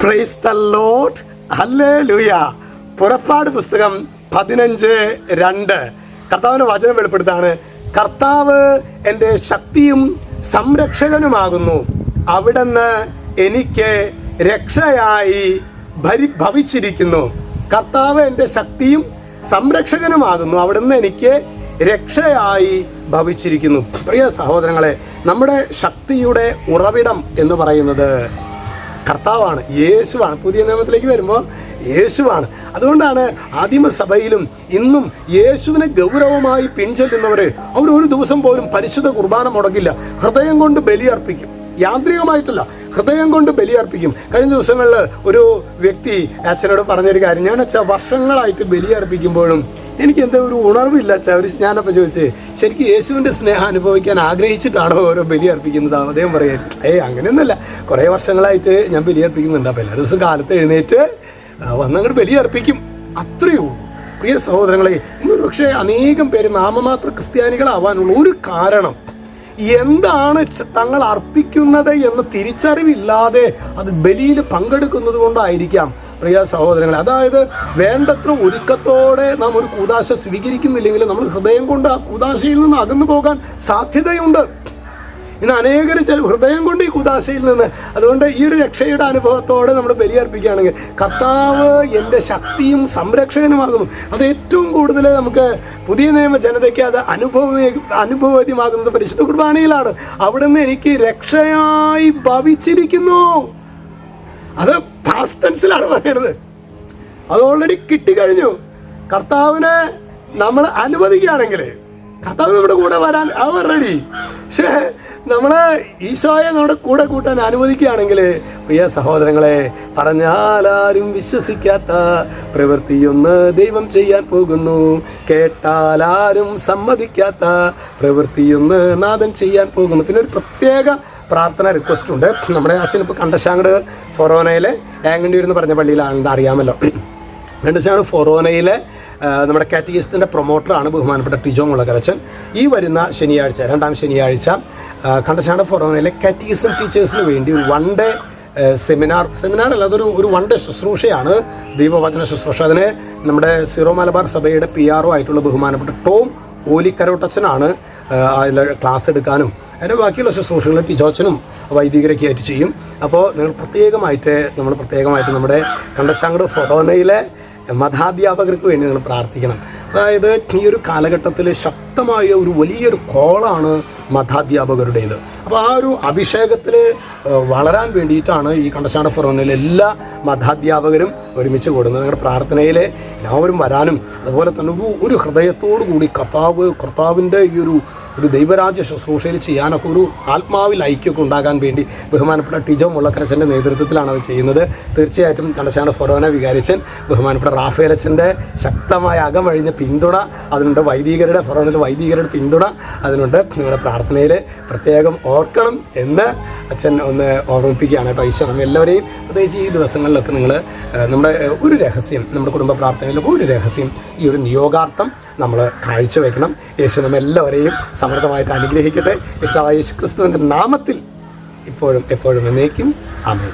Praise the Lord, hallelujah. പുറപ്പാട് പുസ്തകം 15:2 കർത്താവിൻ്റെ വചനം വെളിപ്പെടുത്താണ്. കർത്താവ് എൻ്റെ ശക്തിയും സംരക്ഷകനുമാകുന്നു, അവിടുന്ന് എനിക്ക് രക്ഷയായി ഭവിച്ചിരിക്കുന്നു. കർത്താവ് എൻ്റെ ശക്തിയും സംരക്ഷകനുമാകുന്നു, അവിടുന്ന് എനിക്ക് രക്ഷയായി ഭവിച്ചിരിക്കുന്നു. പ്രിയ സഹോദരങ്ങളെ, നമ്മുടെ ശക്തിയുടെ ഉറവിടം എന്ന് പറയുന്നത് കർത്താവാണ്, യേശുവാണ്. പുതിയ നിയമത്തിലേക്ക് വരുമ്പോൾ യേശുവാണ്. അതുകൊണ്ടാണ് ആദിമസഭയിലും ഇന്നും യേശുവിനെ ഗൗരവമായി പിൻചെല്ലുന്നവർ അവർ ഒരു ദിവസം പോലും പരിശുദ്ധ കുർബാന മുടക്കില്ല. ഹൃദയം കൊണ്ട് ബലിയർപ്പിക്കും, യാന്ത്രികമായിട്ടല്ല, ഹൃദയം കൊണ്ട് ബലിയർപ്പിക്കും. കഴിഞ്ഞ ദിവസങ്ങളിൽ ഒരു വ്യക്തി അച്ഛനോട് പറഞ്ഞൊരു കാര്യം, ഞാൻ അച്ഛാ വർഷങ്ങളായിട്ട് ബലിയർപ്പിക്കുമ്പോഴും എനിക്ക് എന്താ ഒരു ഉണർവില്ല അച്ഛാ. ഞാനപ്പോൾ ചോദിച്ചേ, ശരിക്കും യേശുവിൻ്റെ സ്നേഹം അനുഭവിക്കാൻ ആഗ്രഹിച്ചിട്ടാണോ ഓരോ ബലിയർപ്പിക്കുന്നത്? അദ്ദേഹം പറയായിരുന്നു, അങ്ങനെയൊന്നുമല്ല, കുറേ വർഷങ്ങളായിട്ട് ഞാൻ ബലിയർപ്പിക്കുന്നുണ്ട്. അപ്പോൾ എല്ലാ ദിവസവും കാലത്ത് എഴുന്നേറ്റ് വന്നങ്ങോട്ട് ബലിയർപ്പിക്കും, അത്രയേ ഉള്ളൂ. പ്രിയ സഹോദരങ്ങളെ, ഇന്നൊരു പക്ഷേ അനേകം പേര് നാമമാത്ര ക്രിസ്ത്യാനികളാവാനുള്ള ഒരു കാരണം എന്താണ് തങ്ങൾ അർപ്പിക്കുന്നത് എന്ന തിരിച്ചറിവില്ലാതെ അത് ബലിയിൽ പങ്കെടുക്കുന്നത് കൊണ്ടായിരിക്കാം. പ്രിയ സഹോദരങ്ങളെ, അതായത് വേണ്ടത്ര ഒരുക്കത്തോടെ നാം ഒരു കൂദാശ സ്വീകരിക്കുന്നില്ലെങ്കിൽ നമ്മൾ ഹൃദയം കൊണ്ട് ആ കൂദാശയിൽ നിന്ന് അകന്നു പോകാൻ സാധ്യതയുണ്ട്. ഇന്ന് അനേകർ ഹൃദയം കൊണ്ട് ഈ കൂദാശയിൽ നിന്ന്, അതുകൊണ്ട് ഈ ഒരു രക്ഷയുടെ അനുഭവത്തോടെ നമ്മൾ ബലിയർപ്പിക്കുകയാണെങ്കിൽ കർത്താവ് എൻ്റെ ശക്തിയും സംരക്ഷകനുമാകുന്നു. അത് ഏറ്റവും കൂടുതൽ നമുക്ക് പുതിയ നിയമ ജനതയ്ക്ക് അത് അനുഭവവേദ്യമാകുന്നത് പരിശുദ്ധ കുർബാനയിലാണ്. അവിടുന്ന് എനിക്ക് രക്ഷയായി ഭവിച്ചിരിക്കുന്നു. അത് പാസ്റ്റ് ടെൻസിലാണ് പറയുന്നത്. അത് ഓൾറെഡി കിട്ടിക്കഴിഞ്ഞു. കർത്താവിനെ നമ്മൾ അനുവദിക്കുകയാണെങ്കിൽ കർത്താവ് നമ്മുടെ കൂടെ വരാൻ അവർ റെഡി. പക്ഷേ നമ്മൾ ഈശോയെ നമ്മുടെ കൂടെ കൂട്ടാൻ അനുവദിക്കുകയാണെങ്കിൽ, പ്രിയ സഹോദരങ്ങളെ, പറഞ്ഞാലാരും വിശ്വസിക്കാത്ത പ്രവൃത്തിയൊന്ന് ദൈവം ചെയ്യാൻ പോകുന്നു, കേട്ടാലാരും സമ്മതിക്കാത്ത പ്രവൃത്തിയൊന്ന് നാഥൻ ചെയ്യാൻ പോകുന്നു. പിന്നെ ഒരു പ്രത്യേക പ്രാർത്ഥന റിക്വസ്റ്റ് ഉണ്ട്. നമ്മുടെ അച്ഛൻ ഇപ്പോൾ കണ്ടശാങ്കട് ഫൊറോനയിലെ ആംഗണ്ടിയൂർ എന്ന് പറഞ്ഞ പള്ളിയിലാണെന്ന് അറിയാമല്ലോ. കണ്ടശാങ്കട് ഫൊറോനയിലെ നമ്മുടെ കാറ്റഗിസത്തിൻ്റെ പ്രൊമോട്ടറാണ് ബഹുമാനപ്പെട്ട ടിജോ മുളകരച്ചൻ. ഈ വരുന്ന ശനിയാഴ്ച, 2ാം ശനിയാഴ്ച, കണ്ടശാങ്കട് ഫൊറോനയിലെ കാറ്റഗിസം ടീച്ചേഴ്സിന് വേണ്ടി ഒരു 1 ഡേ സെമിനാർ അല്ല, അതൊരു 1 ഡേ ശുശ്രൂഷയാണ്, ദൈവവചന ശുശ്രൂഷ. അതിന് നമ്മുടെ സിറോ മലബാർ സഭയുടെ PRO ആയിട്ടുള്ള ബഹുമാനപ്പെട്ട ടോം ഓലിക്കരോട്ടച്ചനാണ് അതിൽ ക്ലാസ് എടുക്കാനും അതിൻ്റെ ബാക്കിയുള്ള ശുശ്രൂഷകൾ ടിജോച്ചനും വൈദികരൊക്കെ ആയിട്ട് ചെയ്യും. അപ്പോൾ നിങ്ങൾ പ്രത്യേകമായിട്ട് നമ്മുടെ കണ്ടശാങ്കട് ഫൊറോനയിലെ മതാധ്യാപകർക്ക് വേണ്ടി നിങ്ങൾ പ്രാർത്ഥിക്കണം. അതായത് ഈ ഒരു കാലഘട്ടത്തിൽ ശക്തമായ ഒരു വലിയൊരു കോളാണ് മതാധ്യാപകരുടേത്. അപ്പോൾ ആ ഒരു അഭിഷേകത്തിൽ വളരാൻ വേണ്ടിയിട്ടാണ് ഈ കണ്ടശാങ്കട് ഫൊറോനയിലെ എല്ലാ മതാധ്യാപകരും ഒരുമിച്ച് കൂടുന്നത്. നിങ്ങളുടെ പ്രാർത്ഥനയിൽ എല്ലാവരും വരാനും, അതുപോലെ തന്നെ ഒരു ഹൃദയത്തോടു കൂടി കർത്താവിൻ്റെ ഈ ഒരു ദൈവരാജ്യ ശുശ്രൂഷയിൽ ചെയ്യാനൊക്കെ ഒരു ആത്മാവിൽ ഐക്യമൊക്കെ ഉണ്ടാകാൻ വേണ്ടി ബഹുമാനപ്പെട്ട ടിജോ മുളക്കരച്ചൻ്റെ നേതൃത്വത്തിലാണ് അത് ചെയ്യുന്നത്. തീർച്ചയായിട്ടും കണ്ടശാങ്കട് ഫൊറോന വികാരിച്ചൻ ബഹുമാനപ്പെട്ട റാഫേലച്ചൻ്റെ ശക്തമായ അകമഴിഞ്ഞ പിന്തുണ അതിനുണ്ട്, ഫൊറോനയിലെ വൈദികരുടെ പിന്തുണ അതിനുണ്ട്. നിങ്ങളുടെ പ്രാർത്ഥനയിൽ പ്രത്യേകം ഓർക്കണം എന്ന് അച്ഛൻ ഒന്ന് ഓർമ്മിപ്പിക്കുകയാണ് കേട്ടോ. ഈശോ നമ്മൾ എല്ലാവരെയും, പ്രത്യേകിച്ച് ഈ ദിവസങ്ങളിലൊക്കെ നിങ്ങൾ നമ്മുടെ ഒരു രഹസ്യം, നമ്മുടെ കുടുംബ പ്രാർത്ഥനയിലൊക്കെ ഒരു രഹസ്യം, ഈ ഒരു നിയോഗാർത്ഥം നമ്മൾ കാഴ്ചവെക്കണം. യേശു നമ്മെല്ലാവരെയും സമൃദ്ധമായിട്ട് അനുഗ്രഹിക്കട്ടെ. യേശുക്രിസ്തുവിൻ്റെ നാമത്തിൽ ഇപ്പോഴും എപ്പോഴും എന്നേക്കും ആമേൻ.